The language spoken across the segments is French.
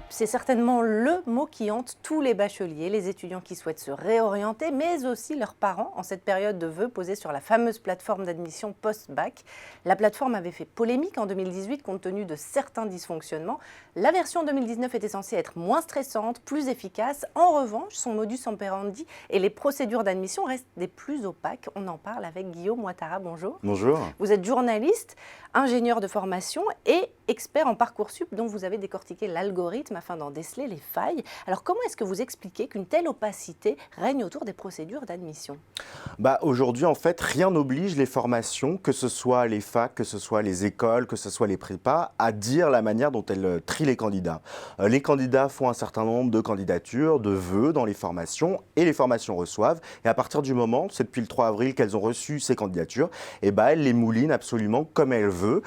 c'est certainement le mot qui hante tous les bacheliers, les étudiants qui souhaitent se réorienter, mais aussi leurs parents en cette période de vœux posée sur la fameuse plateforme d'admission post-bac. La plateforme avait fait polémique en 2018 compte tenu de certains dysfonctionnements. La version 2019 était censée être moins stressante, plus efficace. En revanche, son modus operandi et les procédures d'admission restent des plus opaques. On en parle avec Guillaume Ouattara. Bonjour. Bonjour. Vous êtes journaliste, ingénieur de formation et expert en Parcoursup, dont vous avez décortiqué l'algorithme afin d'en déceler les failles. Alors comment est-ce que vous expliquez qu'une telle opacité règne autour des procédures d'admission ? Aujourd'hui, en fait, rien n'oblige les formations, que ce soit les facs, que ce soit les écoles, que ce soit les prépas, à dire la manière dont elles trient les candidats. Les candidats font un certain nombre de candidatures, de vœux dans les formations, et les formations reçoivent. Et à partir du moment, c'est depuis le 3 avril qu'elles ont reçu ces candidatures, elles les moulinent absolument comme elles veulent.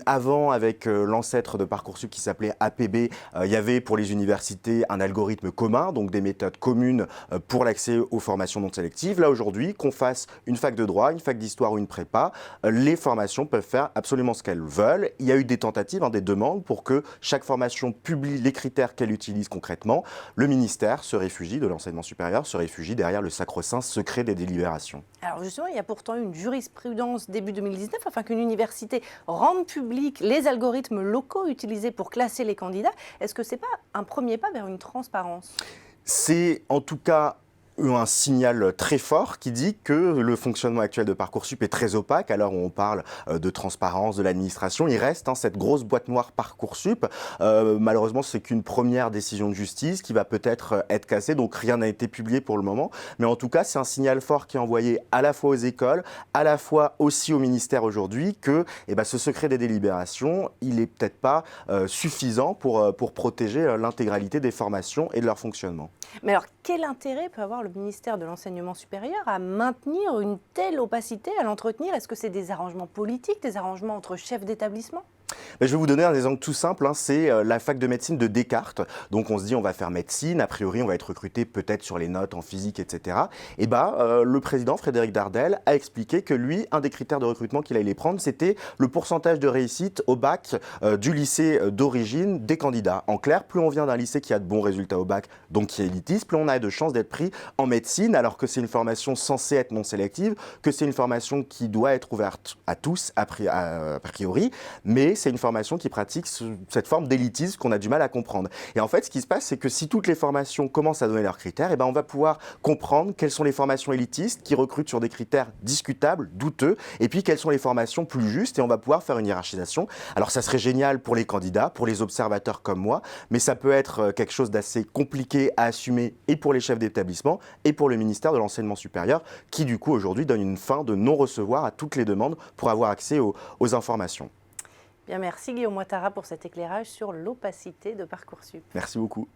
Avant, avec l'ancêtre de Parcoursup qui s'appelait APB, il y avait pour les universités un algorithme commun, donc des méthodes communes pour l'accès aux formations non sélectives. Là, aujourd'hui, qu'on fasse une fac de droit, une fac d'histoire ou une prépa, les formations peuvent faire absolument ce qu'elles veulent. Il y a eu des tentatives, des demandes pour que chaque formation publie les critères qu'elle utilise concrètement. Le ministère se réfugie, de l'enseignement supérieur, se réfugie derrière le sacro-saint secret des délibérations. Alors justement, il y a pourtant une jurisprudence début 2019 afin qu'une université rende public les algorithmes locaux utilisés pour classer les candidats. Est-ce que ce n'est pas un premier pas vers une transparence ? C'est en tout cas un signal très fort qui dit que le fonctionnement actuel de Parcoursup est très opaque. À l'heure où on parle de transparence de l'administration, il reste cette grosse boîte noire Parcoursup. Malheureusement, c'est qu'une première décision de justice qui va peut-être être cassée, donc rien n'a été publié pour le moment. Mais en tout cas, c'est un signal fort qui est envoyé à la fois aux écoles, à la fois aussi au ministère aujourd'hui, que ce secret des délibérations, il n'est peut-être pas suffisant pour protéger l'intégralité des formations et de leur fonctionnement. Mais alors, quel intérêt peut avoir le ministère de l'Enseignement supérieur à maintenir une telle opacité, à l'entretenir ? Est-ce que c'est des arrangements politiques, des arrangements entre chefs d'établissement ? Je vais vous donner un exemple tout simple, c'est la fac de médecine de Descartes. Donc on se dit on va faire médecine, a priori on va être recruté peut-être sur les notes en physique, etc. Le président Frédéric Dardel a expliqué que lui, un des critères de recrutement qu'il allait prendre, c'était le pourcentage de réussite au bac du lycée d'origine des candidats. En clair, plus on vient d'un lycée qui a de bons résultats au bac, donc qui est élitiste, plus on a de chances d'être pris en médecine, alors que c'est une formation censée être non sélective, que c'est une formation qui doit être ouverte à tous a priori, mais c'est une formation qui pratique cette forme d'élitisme qu'on a du mal à comprendre. Et en fait, ce qui se passe, c'est que si toutes les formations commencent à donner leurs critères, on va pouvoir comprendre quelles sont les formations élitistes qui recrutent sur des critères discutables, douteux, et puis quelles sont les formations plus justes, et on va pouvoir faire une hiérarchisation. Alors ça serait génial pour les candidats, pour les observateurs comme moi, mais ça peut être quelque chose d'assez compliqué à assumer et pour les chefs d'établissement et pour le ministère de l'Enseignement supérieur, qui du coup aujourd'hui donne une fin de non-recevoir à toutes les demandes pour avoir accès aux informations. Bien, merci Guillaume Ouattara pour cet éclairage sur l'opacité de Parcoursup. Merci beaucoup.